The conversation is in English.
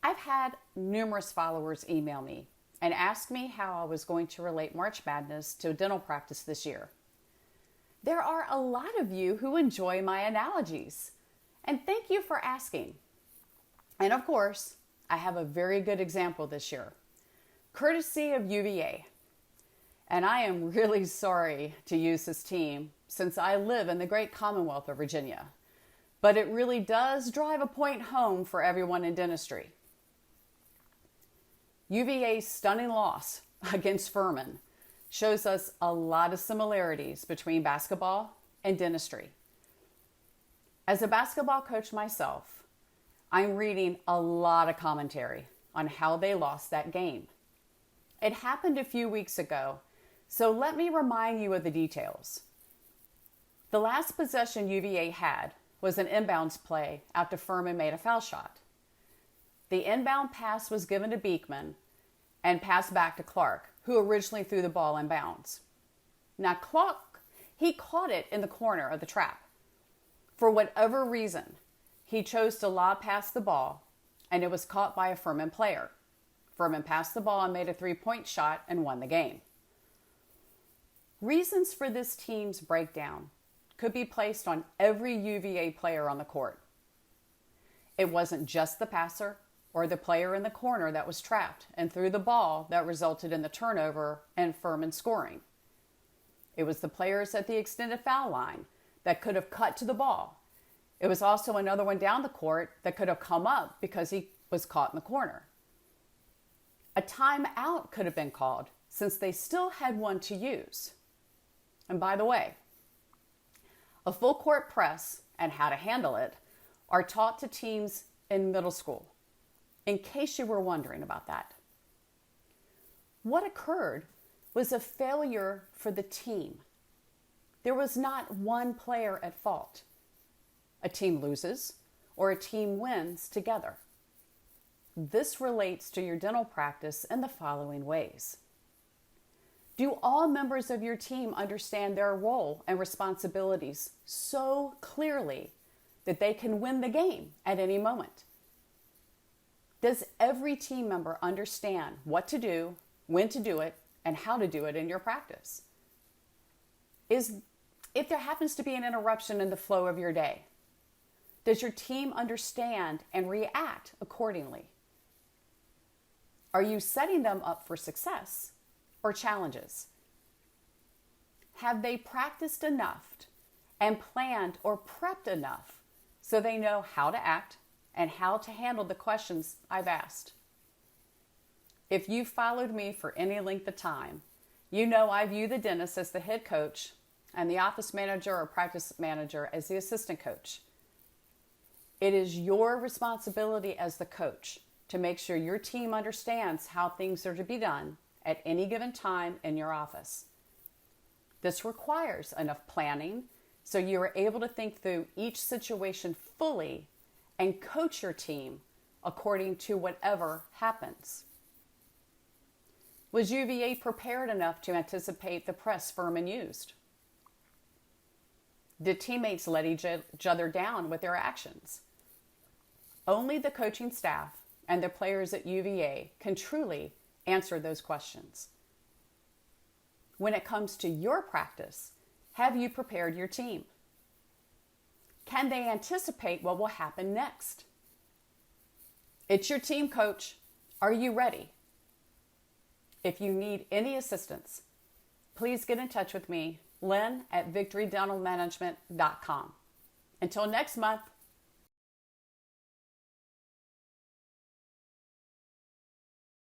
I've had numerous followers email me and ask me how I was going to relate March Madness to dental practice this year. There are a lot of you who enjoy my analogies, and thank you for asking. And of course, I have a very good example this year, courtesy of UVA. And I am really sorry to use this team since I live in the great Commonwealth of Virginia. But it really does drive a point home for everyone in dentistry. UVA's stunning loss against Furman shows us a lot of similarities between basketball and dentistry. As a basketball coach myself, I'm reading a lot of commentary on how they lost that game. It happened a few weeks ago, so let me remind you of the details. The last possession UVA had was an inbounds play after Furman made a foul shot. The inbound pass was given to Beekman and passed back to Clark, who originally threw the ball in bounds. Now Clark, he caught it in the corner of the trap. For whatever reason, he chose to lob past the ball, and it was caught by a Furman player. Furman passed the ball and made a three-point shot and won the game. Reasons for this team's breakdown could be placed on every UVA player on the court. It wasn't just the passer or the player in the corner that was trapped and threw the ball that resulted in the turnover and Furman scoring. It was the players at the extended foul line that could have cut to the ball. It was also another one down the court that could have come up because he was caught in the corner. A timeout could have been called since they still had one to use. And by the way, a full court press and how to handle it are taught to teams in middle school, in case you were wondering about that. What occurred was a failure for the team. There was not one player at fault. A team loses or a team wins together. This relates to your dental practice in the following ways. Do all members of your team understand their role and responsibilities so clearly that they can win the game at any moment? Does every team member understand what to do, when to do it, and how to do it in your practice? If there happens to be an interruption in the flow of your day, does your team understand and react accordingly? Are you setting them up for success or challenges? Have they practiced enough and planned or prepped enough so they know how to act and how to handle the questions I've asked? If you've followed me for any length of time, you know I view the dentist as the head coach and the office manager or practice manager as the assistant coach. It is your responsibility as the coach to make sure your team understands how things are to be done at any given time in your office. This requires enough planning so you are able to think through each situation fully and coach your team according to whatever happens. Was UVA prepared enough to anticipate the press Furman used? Did teammates let each other down with their actions? Only the coaching staff and the players at UVA can truly answer those questions. When it comes to your practice, have you prepared your team? Can they anticipate what will happen next? It's your team, coach. Are you ready? If you need any assistance, please get in touch with me, Lynn at victorydentalmanagement.com. Until next month,